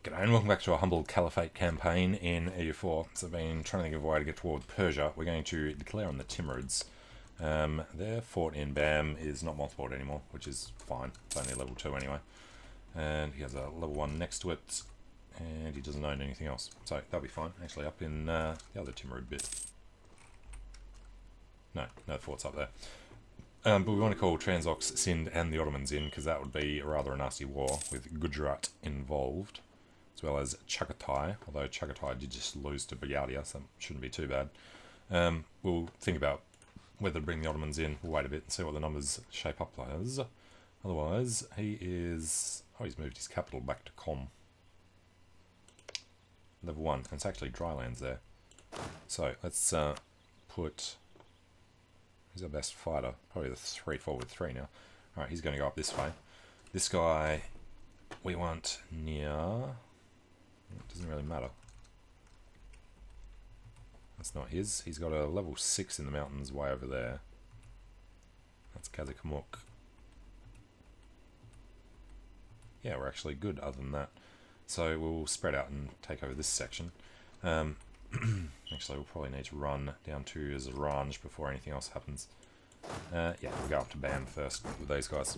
G'day and welcome back to our humble Caliphate campaign in EU4. So I've been trying to think of a way to get toward Persia. We're going to declare on the Timurids. Their fort in Bam is not multiplied anymore, which is fine. It's only level 2 anyway. And he has a level 1 next to it, and he doesn't own anything else. So that'll be fine. Actually up in the other Timurid bit. No forts up there. But we want to call Transox, Sind and the Ottomans in, because that would be rather a nasty war with Gujarat involved. As well as Chagatai, although Chagatai did just lose to Bulgaria, so that shouldn't be too bad. We'll think about whether to bring the Ottomans in. We'll wait a bit and see what the numbers shape up as. Otherwise, he is... oh, he's moved his capital back to Com. Level 1, and it's actually drylands there. So, let's put... who's our best fighter? Probably the 3-4 with 3 now. Alright, he's going to go up this way. This guy, we want near... it doesn't really matter. That's not his. He's got a level 6 in the mountains way over there. That's Kazakamuk. Yeah, we're actually good other than that. So we'll spread out and take over this section. Actually, we'll probably need to run down to Zaranj before anything else happens. Yeah, we'll go up to Bam first with these guys.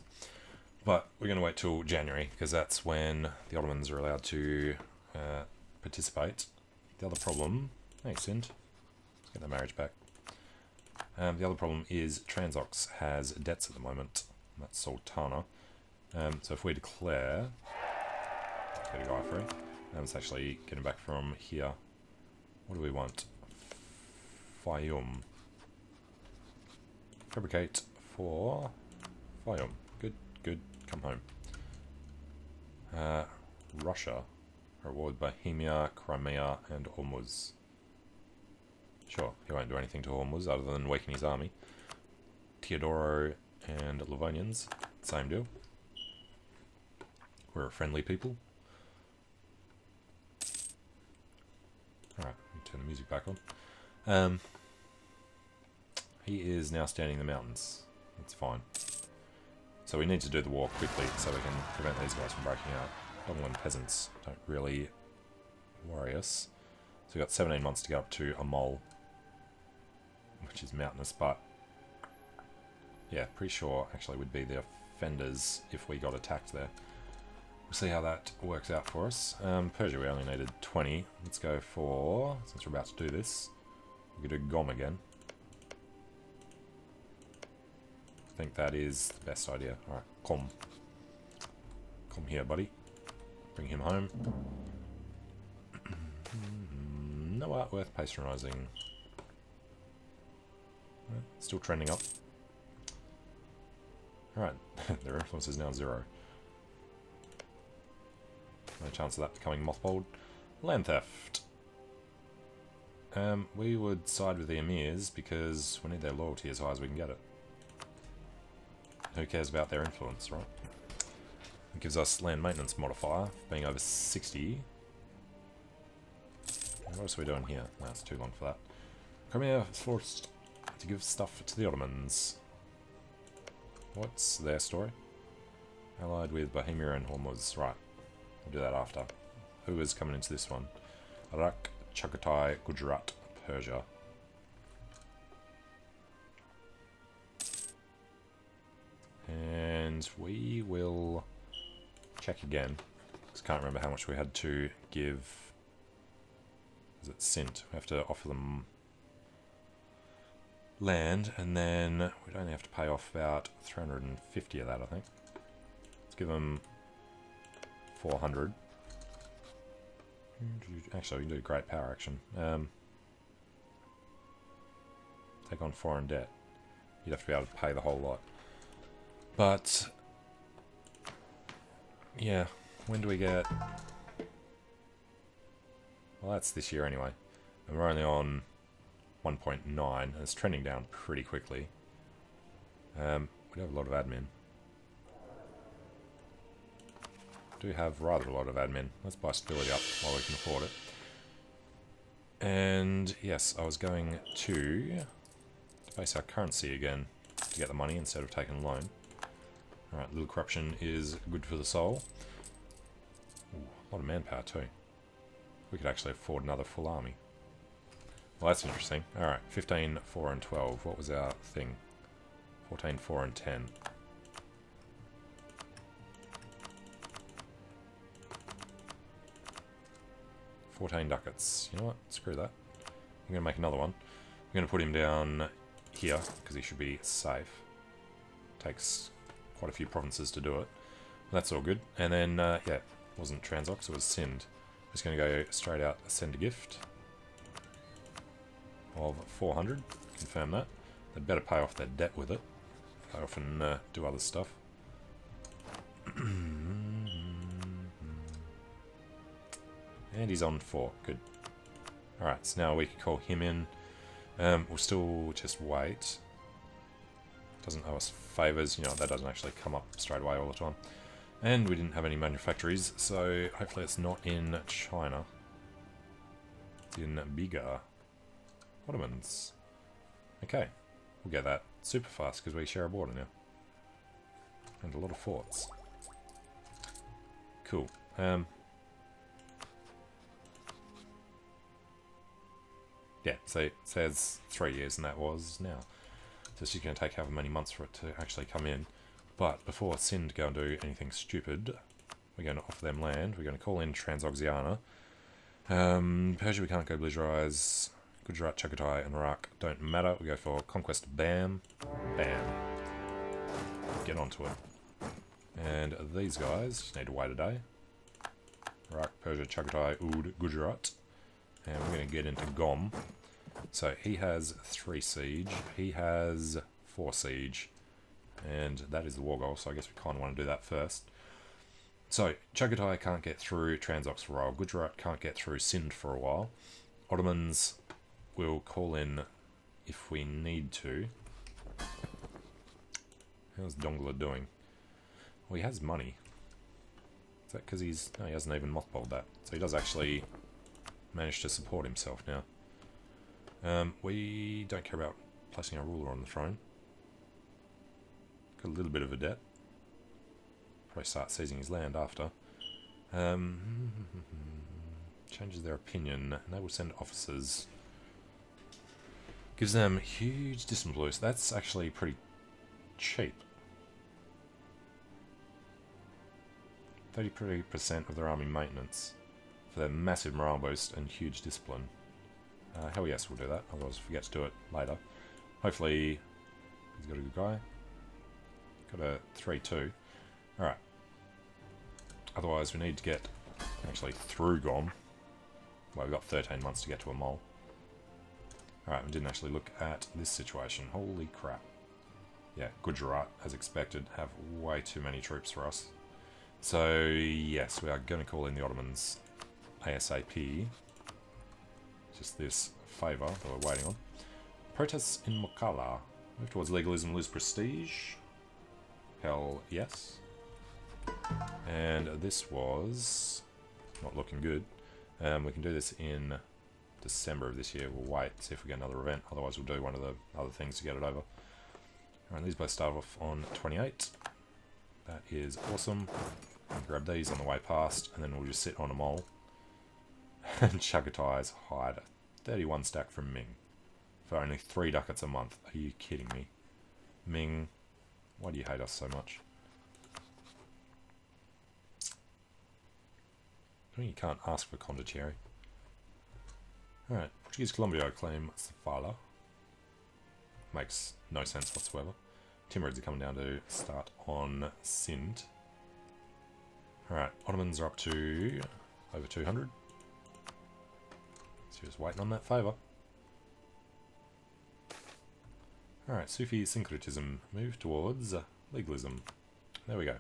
But we're going to wait till January, because that's when the Ottomans are allowed to participate. The other problem... hey, Sind. Let's get the marriage back. The other problem is Transox has debts at the moment. That's Sultana. So if we declare... let's get a guy free. It's actually getting back from here. What do we want? Fayum. Fabricate for Fayum. Good. Come home. Russia. Reward Bohemia, Crimea, and Hormuz. Sure, he won't do anything to Hormuz other than weaken his army. Teodoro and Livonians, same deal. We're a friendly people. Alright, turn the music back on. He is now standing in the mountains. That's fine. So we need to do the war quickly so we can prevent these guys from breaking out. Donglan peasants don't really worry us. So we've got 17 months to get up to Amol, which is mountainous, but yeah, pretty sure actually would be the offenders if we got attacked there. We'll see how that works out for us. Persia, we only needed 20. Let's go for, since we're about to do this, we could do Gom again. I think that is the best idea. Alright, come here, buddy. Bring him home. No art worth patronizing. Still trending up. Alright, their influence is now 0. No chance of that becoming mothballed. Land theft. We would side with the emirs because we need their loyalty as high as we can get it. Who cares about their influence, right? It gives us land maintenance modifier, being over 60. What else are we doing here? No, it's too long for that. Crimea is forced to give stuff to the Ottomans. What's their story? Allied with Bohemia and Hormuz. Right, we'll do that after. Who is coming into this one? Iraq, Chagatai, Gujarat, Persia. And we will check again, because I can't remember how much we had to give. Is it Sint? We have to offer them land, and then we'd only have to pay off about 350 of that, I think. Let's give them 400. Actually, we can do great power action. Take on foreign debt. You'd have to be able to pay the whole lot. But, yeah, when do we get... well, that's this year anyway. And we're only on 1.9, and it's trending down pretty quickly. We do have a lot of admin. Do have rather a lot of admin. Let's buy stability up while we can afford it. And, yes, I was going to base our currency again to get the money instead of taking a loan. Alright, little corruption is good for the soul. Ooh, A lot of manpower too. We could actually afford another full army. Well, that's interesting. Alright, 15, 4 and 12. What was our thing? 14, 4 and 10. $14 ducats. You know what? Screw that. I'm going to make another one. I'm going to put him down here, because he should be safe. Takes quite a few provinces to do it. That's all good. And then, yeah, it wasn't Transox, it was Sind. I'm just going to go straight out, send a gift of 400. Confirm that. They better pay off their debt with it. They often do other stuff. And he's on 4. Good. Alright, so now we can call him in. We'll still just wait. Doesn't owe us favours. You know, that doesn't actually come up straight away all the time. And we didn't have any manufactories, so hopefully it's not in China. It's in bigger Ottomans. Okay, we'll get that super fast because we share a border now. And a lot of forts. Cool. Yeah, so it says 3 years, and that was now. So it's going to take however many months for it to actually come in. But before Sind go and do anything stupid, we're going to offer them land. We're going to call in Transoxiana. Persia, we can't go Belligerize. Gujarat, Chagatai, and Iraq don't matter. We go for Conquest. Bam. Bam. Get onto it. And these guys just need to wait a day. Iraq, Persia, Chagatai, Oud, Gujarat. And we're going to get into Gom. So he has 3 siege. He has 4 siege. And that is the war goal, so I guess we kind of want to do that first. So, Chagatai can't get through Transox for a while. Gujarat can't get through Sind for a while. Ottomans will call in if we need to. How's Dongla doing? Well, he has money. Is that because he's... No, he hasn't even mothballed that. So he does actually manage to support himself now. We don't care about placing our ruler on the throne. Got a little bit of a debt. Probably start seizing his land after. Changes their opinion, and they will send officers. Gives them huge discipline boost. That's actually pretty cheap. 33% of their army maintenance for their massive morale boost and huge discipline. Hell yes, we'll do that. Otherwise, forget to do it later. Hopefully, he's got a good guy. Got a 3-2. Alright. Otherwise, we need to get actually through Gom. Well, we've got 13 months to get to a mole. Alright, we didn't actually look at this situation. Holy crap. Yeah, Gujarat, as expected, have way too many troops for us. So, yes, we are going to call in the Ottomans ASAP. Just this favour that we're waiting on. Protests in Mokala. Move towards legalism, lose prestige. Hell yes. And this was not looking good. We can do this in December of this year. We'll wait, see if we get another event. Otherwise, we'll do one of the other things to get it over. Alright, these both start off on 28. That is awesome. I'll grab these on the way past, and then we'll just sit on a mole. And Chagatai's hide. 31 stack from Ming. For only 3 ducats a month. Are you kidding me? Ming, why do you hate us so much? I mean, you can't ask for Condottieri. Alright, Portuguese Colombia claim Safala. Makes no sense whatsoever. Timurids are coming down to start on Sind. Alright, Ottomans are up to over 200. So just waiting on that favour. Alright, Sufi syncretism. Move towards legalism. There we go.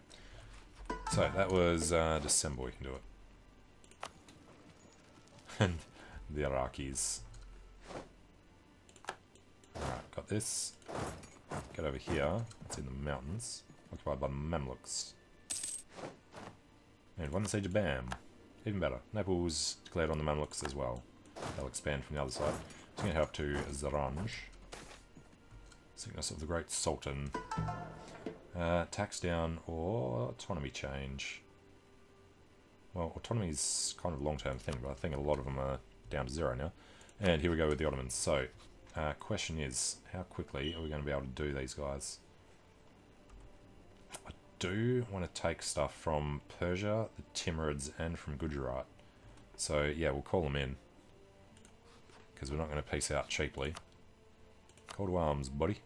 So that was December, we can do it. And the Iraqis. Alright, got this. Get over here. It's in the mountains. Occupied by the Mamluks. And one siege of Bam. Even better. Naples declared on the Mamluks as well. They'll expand from the other side. So we're going to head up to Zaranj. Sickness of the Great Sultan. Tax down or autonomy change. well, autonomy is kind of a long-term thing, but I think a lot of them are down to 0 now. And here we go with the Ottomans. So, question is, how quickly are we going to be able to do these guys? I do want to take stuff from Persia, the Timurids, and from Gujarat. So, yeah, we'll call them in. Because we're not going to peace out cheaply. Call to arms, buddy.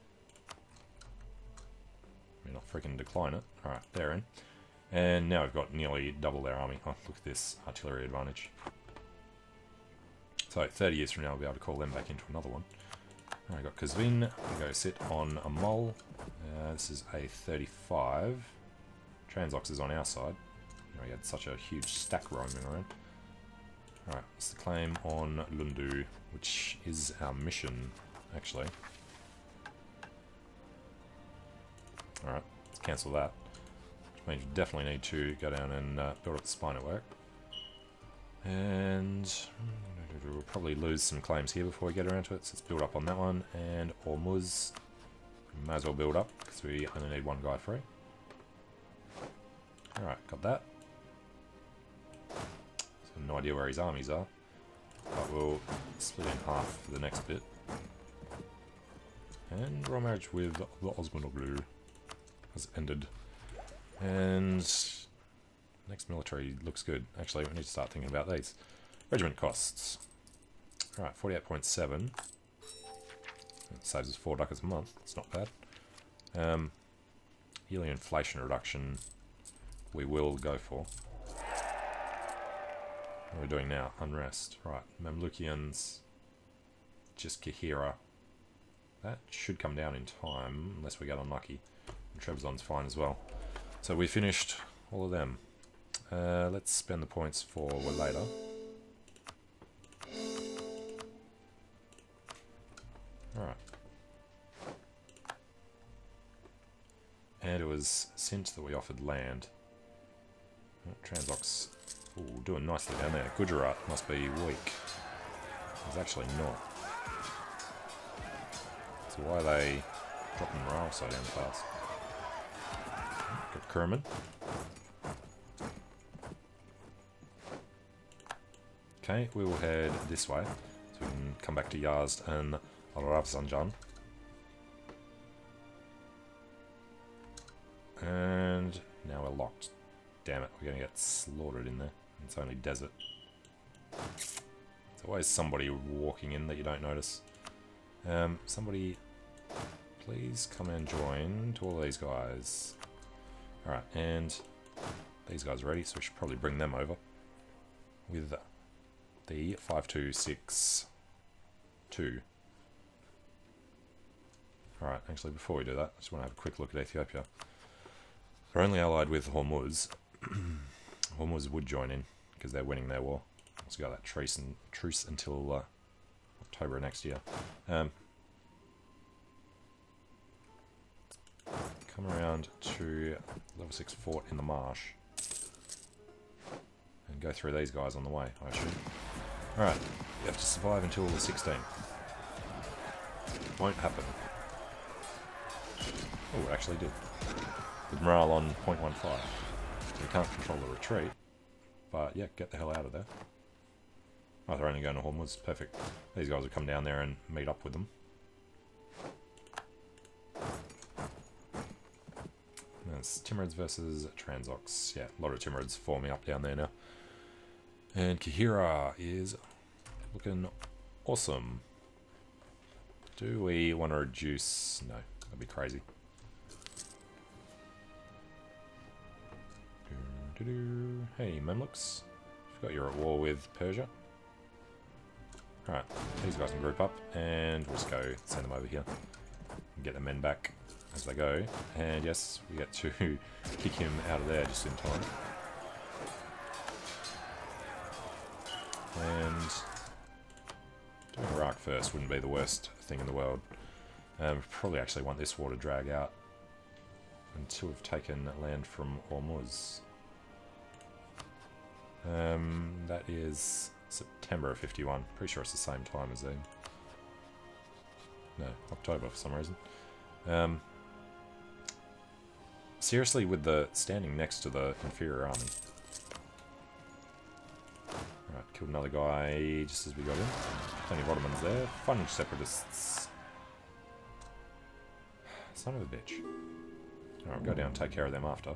We're not freaking decline it. Alright, they're in. And now we've got nearly double their army. Oh, look at this artillery advantage. So, 30 years from now, we'll be able to call them back into another one. Alright, got Kazvin. We go sit on a mole. This is a 35. Transox is on our side. We had such a huge stack roaming around. Alright, it's the claim on Lundu, which is our mission, actually. Alright, let's cancel that. Which means we definitely need to go down and build up the spy network. And we'll probably lose some claims here before we get around to it, so let's build up on that one. And Hormuz, we may as well build up, because we only need one guy free. Alright, got that. So no idea where his armies are, but we'll split in half for the next bit. And royal marriage with the Osmanoglu has ended. And next military looks good. Actually, we need to start thinking about these. Regiment costs. Alright, 48.7. It saves us 4 ducats a month. It's not bad. Yearly inflation reduction we will go for. What are we doing now? Unrest. Right, Mamlukians. Just Kahira. That should come down in time, unless we get unlucky. And Trebizond's fine as well. So we finished all of them. Let's spend the points for later. Alright. And it was Sint that we offered land. Oh, Transox, ooh, doing nicely down there. Gujarat must be weak. It's actually not. So why are they dropping morale so damn fast? Got Kerman. Okay, we will head this way, so we can come back to Yazd and Rafsanjan. And now we're locked. Damn it, we're going to get slaughtered in there. It's only desert. There's always somebody walking in that you don't notice. Somebody, please come and join to all these guys. Alright, and these guys are ready, so we should probably bring them over with the 5262. Alright, actually before we do that, I just want to have a quick look at Ethiopia. They're only allied with Hormuz. Hormuz would join in, because they're winning their war. Let's go that truce until October next year. Come around to level 6 fort in the marsh. And go through these guys on the way, I assume. Alright, you have to survive until the 16th. Won't happen. Oh, it actually did. With morale on 0.15. So we can't control the retreat. But yeah, get the hell out of there. Oh, they're only going to Hormuz. Perfect. These guys will come down there and meet up with them. That's Timurids versus Transox. Yeah, a lot of Timurids forming up down there now. And Kahira is looking awesome. Do we want to reduce? No, that'd be crazy. Hey, Mamluks. Forgot you're at war with Persia. Alright, these guys can group up, and we'll just go send them over here. And get the men back as they go. And yes, we get to kick him out of there just in time. And doing Iraq first wouldn't be the worst thing in the world. We probably actually want this war to drag out until we've taken land from Hormuz. That is September of 51. Pretty sure it's the same time as them. No, October for some reason. Seriously, with the standing next to the inferior army. Killed another guy just as we got in. Plenty of Ottomans there. Funge separatists. Son of a bitch. Alright, go down and take care of them after.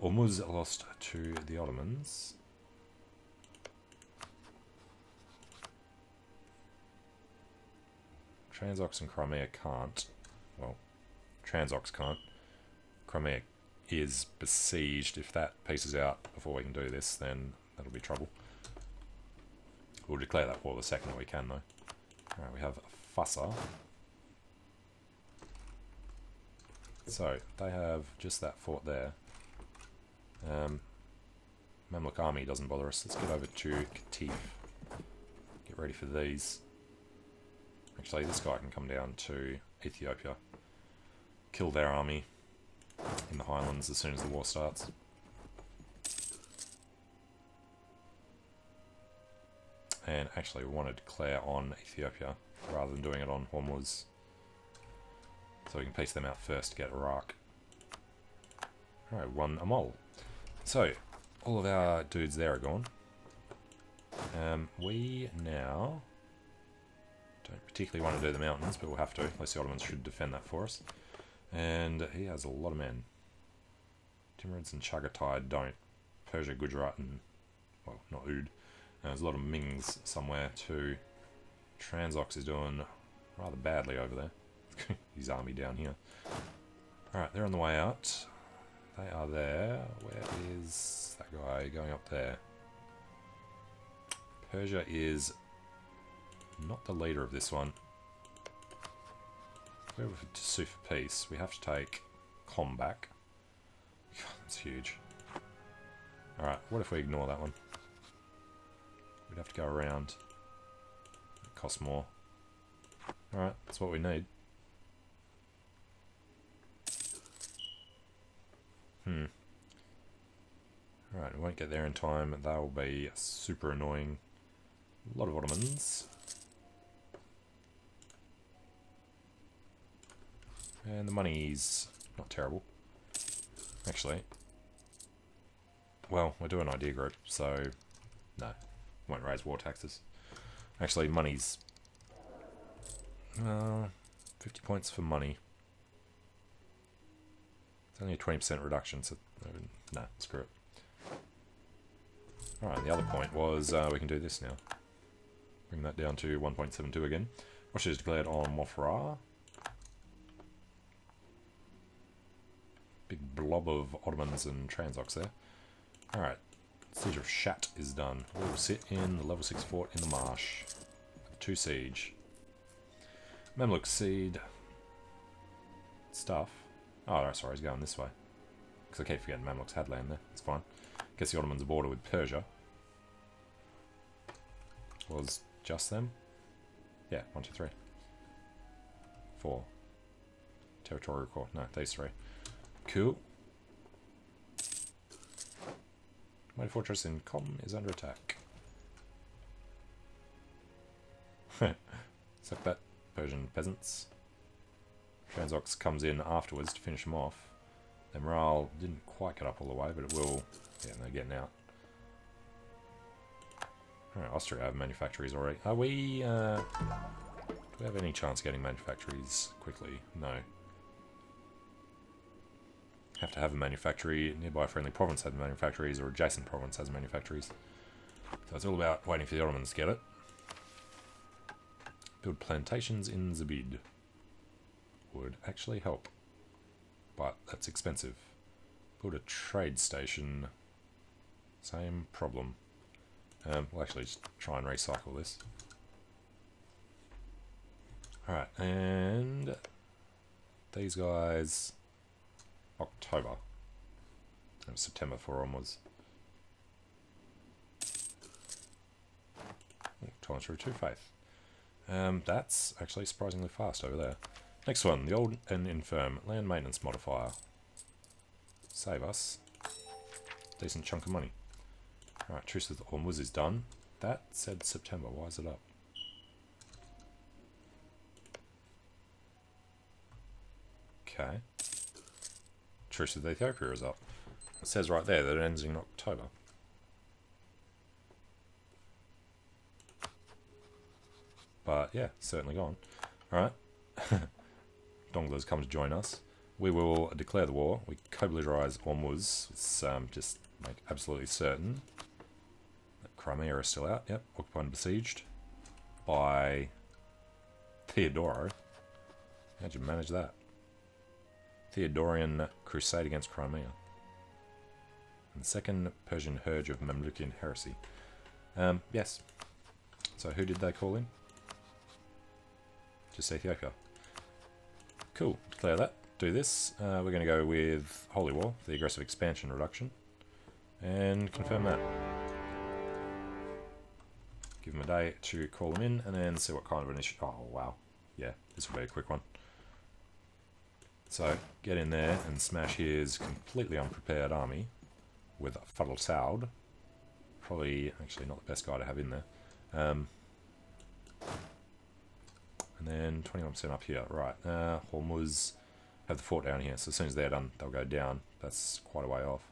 Ormuz lost to the Ottomans. Transox and Crimea can't. Well, Transox can't. Crimea is besieged. If that pieces out before we can do this, then that'll be trouble. We'll declare that war the second that we can, though. Alright, we have Fusser. So, they have just that fort there. Mamluk army doesn't bother us. Let's get over to Katif. Get ready for these. Actually, this guy can come down to Ethiopia. Kill their army in the highlands as soon as the war starts. And actually, we want to declare on Ethiopia rather than doing it on Hormuz. So we can piece them out first to get Iraq. Alright, won a mole. So, all of our dudes there are gone. We now don't particularly want to do the mountains, but we'll have to. At least the Ottomans should defend that for us. And he has a lot of men. Timurids and Chagatai don't. Persia, Gujarat, and, well, not Oud. There's a lot of Mings somewhere too. Transox is doing rather badly over there. His army down here. Alright, they're on the way out. They are there. Where is that guy going up there? Persia is not the leader of this one. If we're to sue for peace, we have to take Com back. That's huge. Alright, what if we ignore that one? We'd have to go around. It costs more. Alright, that's what we need. Alright, we won't get there in time. They'll be super annoying. A lot of Ottomans. And the money's not terrible. Actually. Well, we're doing idea group, so no. Won't raise war taxes. Actually, money's 50 points for money. It's only a 20% reduction, so no, screw it. Alright, the other point was we can do this now. Bring that down to 1.72 again. Russia is declared on Mofra. Big blob of Ottomans and Transox there. Alright, Siege of Shat is done. We will sit in the level 6 fort in the marsh. 2 siege. Mamluk seed. Stuff. Oh, no, sorry, he's going this way. Because I keep forgetting Mamluks had land there. It's fine. Guess the Ottomans are border with Persia. Was just them? Yeah, 1, 2, 3. 4. Territorial core. No, these 3. Cool. My fortress in Com is under attack. Suck that, Persian peasants. Transox comes in afterwards to finish them off. Their morale didn't quite get up all the way, but it will. Yeah, they're getting out. Alright, Austria have manufactories already. Are we, do we have any chance of getting manufactories quickly? No. Have to have a manufactory. Nearby friendly province has manufactories, or adjacent province has manufactories. So it's all about waiting for the Ottomans to get it. Build plantations in Zabid. Would actually help. But that's expensive. Build a trade station. Same problem. We'll actually just try and recycle this. Alright, and these guys... October. That was September for onwards. Times through 2 faith. That's actually surprisingly fast over there. Next one, the old and infirm land maintenance modifier. Save us. Decent chunk of money. Alright, truce with Ormuz is done. That said September, why is it up? Okay. Truce with Ethiopia is up. It says right there that it ends in October. But yeah, certainly gone. Alright. Dongler's come to join us. We will declare the war. We co-belligerize Ormuz. Let's just make absolutely certain that Crimea is still out. Yep, occupied and besieged by Theodoro. How'd you manage that? Theodorian crusade against Crimea. And the second Persian Hurge of Mamlukian heresy. Yes. So who did they call in? Just Ethiopia. Cool. Declare that. Do this. We're going to go with Holy War for the aggressive expansion reduction. And confirm that. Give them a day to call them in and then see what kind of an issue. Oh, wow. Yeah, this will be a quick one. So, get in there and smash his completely unprepared army with Fuddle Saud. Probably, actually, not the best guy to have in there. And then 21% up here. Right, Hormuz have the fort down here, so as soon as they're done, they'll go down. That's quite a way off.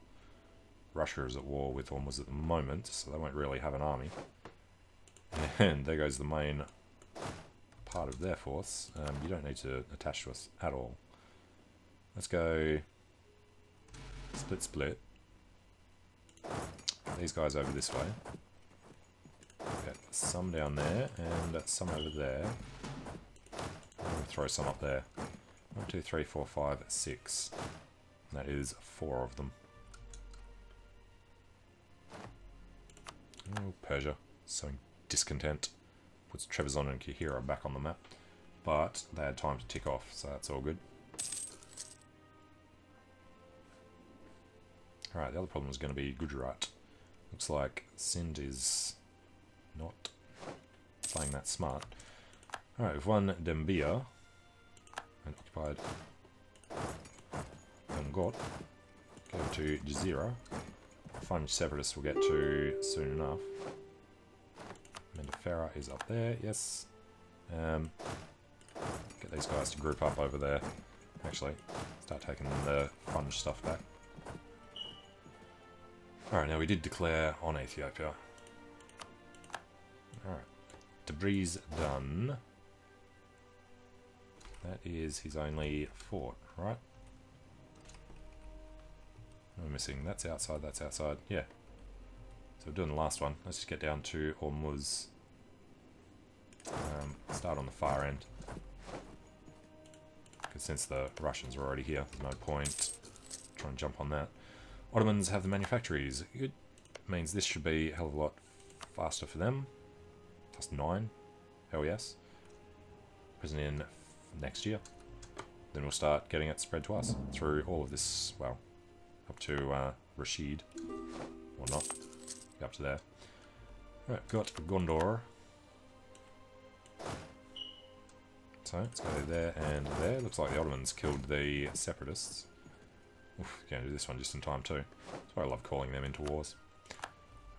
Russia is at war with Hormuz at the moment, so they won't really have an army. And there goes the main part of their force. You don't need to attach to us at all. Let's go split. These guys over this way. Get some down there and some over there. I'm going to throw some up there. 1, 2, 3, 4, 5, 6. And that is 4 of them. Oh, Persia. Sowing discontent. Puts Trebizond and Kahira back on the map. But they had time to tick off, so that's all good. Alright, the other problem is going to be Gujarat. Looks like Sind is not playing that smart. Alright, we've won Dembia and occupied Got. Go to Jazeera. Fun separatists we'll get to soon enough. Mendefera is up there, yes. Get these guys to group up over there. Actually, start taking the fun stuff back. Alright, now we did declare on Ethiopia. Alright, Tabriz done. That is his only fort, right? What am I missing? That's outside, that's outside. Yeah. So we're doing the last one. Let's just get down to Hormuz. Start on the far end. Because since the Russians are already here, there's no point trying to jump on that. Ottomans have the manufactories. It means this should be a hell of a lot faster for them. Plus 9. Hell yes. Present in next year. Then we'll start getting it spread to us through all of this, well, up to Rashid. Or not. Up to there. Right, got Gondor. So let's go there and there. Looks like the Ottomans killed the separatists. Oof, going to do this one just in time too. That's why I love calling them into wars.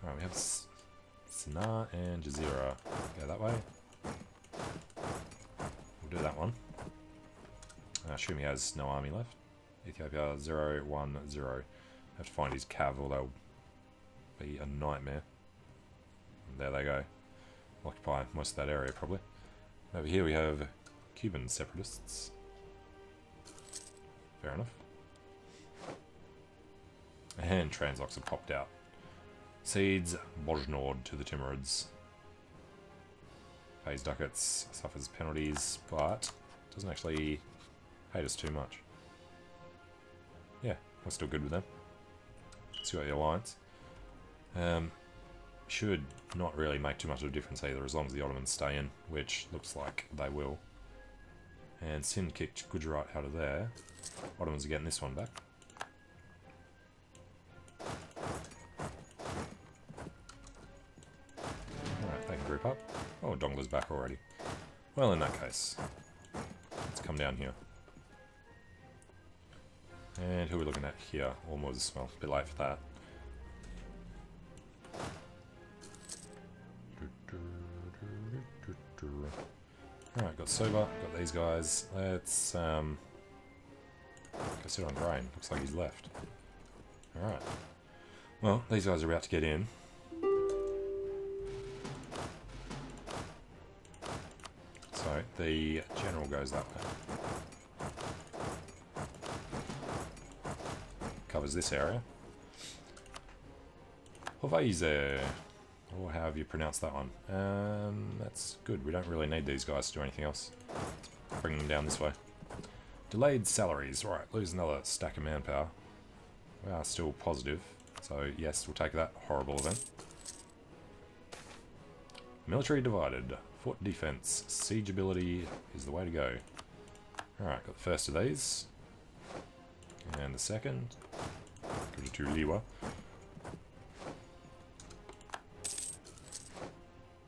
Alright, we have Sana'a and Jazeera. Go that way. We'll do that one. I assume he has no army left. Ethiopia 0, 1, 0. Have to find his cav or they'll be a nightmare. And there they go. Occupy most of that area probably. Over here we have Cuban separatists. Fair enough. And Transox have popped out. Cedes Bojnord to the Timurids. Pays ducats, suffers penalties, but doesn't actually hate us too much. Yeah, we're still good with them. See what the alliance. Should not really make too much of a difference either, as long as the Ottomans stay in, which looks like they will. And Sind kicked Gujarat out of there. Ottomans are getting this one back. Alright, they can group up. Oh, Dongler's back already. Well, in that case, let's come down here. And who are we looking at here? Almost, well, a bit late for that. Alright, got Soba, got these guys. Let's go sit on grain. Looks like he's left. Alright. Well, these guys are about to get in. the general goes that way. Covers this area. Hovaize, or however you pronounce that one. That's good. We don't really need these guys to do anything else. Let's bring them down this way. Delayed salaries. Right, lose another stack of manpower. We are still positive, so yes, we'll take that horrible event. Military divided. Fort defense. Siege ability is the way to go. Alright, got the first of these. And the second. Go to Liwa.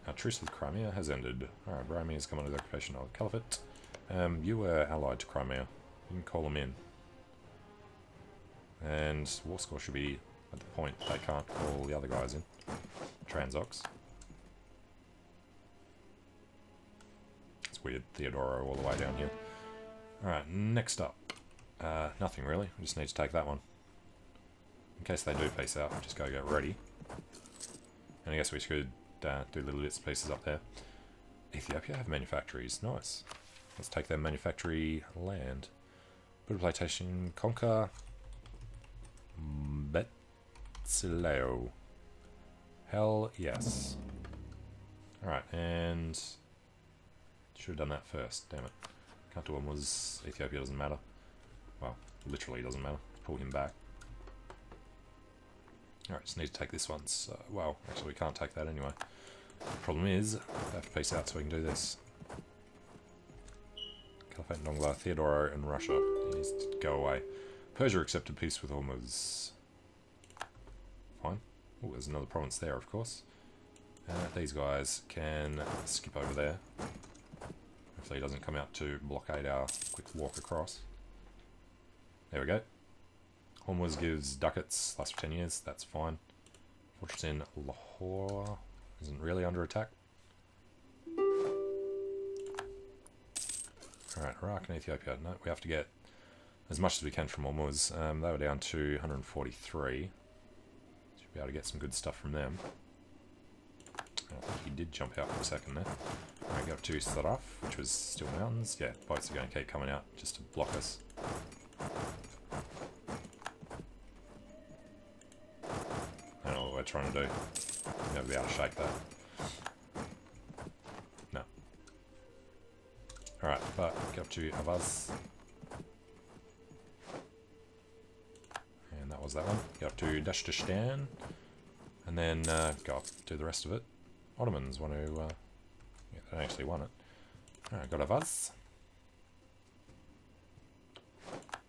Our truce with Crimea has ended. Alright, Brahmi has come under the occupation of Caliphate. You were allied to Crimea. You can call them in. And war score should be at the point they can't call the other guys in. Transox. It's weird, Theodoro all the way down here. Alright, next up. Nothing really, we just need to take that one. In case they do peace out, just go get ready. And I guess we should do little bits and pieces up there. Ethiopia have manufactories, nice. Let's take their manufactory land. Put a plantation, conquer Betsileo. Hell yes. Alright, and should have done that first, damn it. Can't do one was Ethiopia doesn't matter. Well, literally doesn't matter. Pull him back. Alright, just need to take this one. So, well, actually we can't take that anyway. Problem is, I have to peace out so we can do this. Caliphate, Nongla, Theodoro, and Russia. He needs to go away. Persia accepted peace with Hormuz. Fine. Oh, there's another province there, of course. These guys can skip over there. Hopefully he doesn't come out to blockade our quick walk across. There we go. Hormuz gives ducats, lasts for 10 years, that's fine. Fortress in Lahore isn't really under attack. Alright, Iraq and Ethiopia. No, we have to get as much as we can from Hormuz. They were down to 143. Should be able to get some good stuff from them. I think he did jump out for a second there. Alright, go up to Saraf, which was still mountains. Yeah, boats are going to keep coming out just to block us. I don't know what we're trying to do. We'll never be able to shake that. No. Alright, but go up to Avaz. And that was that one. Go up to Dashtistan. And then go up, do the rest of it. Ottomans want to... yeah, they actually won it. Alright, got Avaz.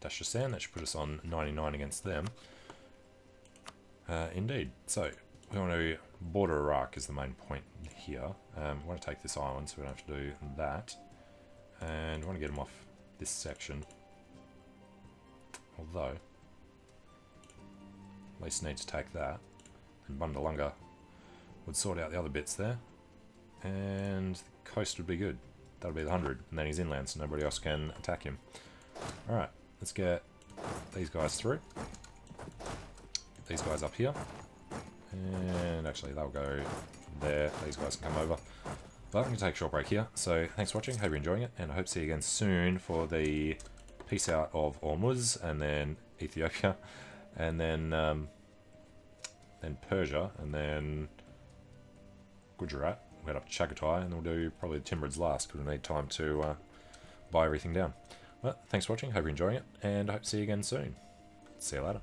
Dashtistan, that should put us on 99 against them. Indeed. So, we want to border Iraq is the main point here. We want to take this island, so we don't have to do that. And we want to get them off this section. Although, at least need to take that. And Bundalunga would sort out the other bits there. And the coast would be good. That would be the 100. And then he's inland, so nobody else can attack him. Alright, let's get these guys through. Get these guys up here. And actually, they'll go there. These guys can come over. But I'm going to take a short break here. So, thanks for watching. Hope you're enjoying it. And I hope to see you again soon for the peace out of Hormuz. And then Ethiopia. And then Persia. And then Gujarat. We'll head up to Chagatai. And we'll do probably the Timurids last. Because we need time to buy everything down. Well, thanks for watching. Hope you're enjoying it. And I hope to see you again soon. See you later.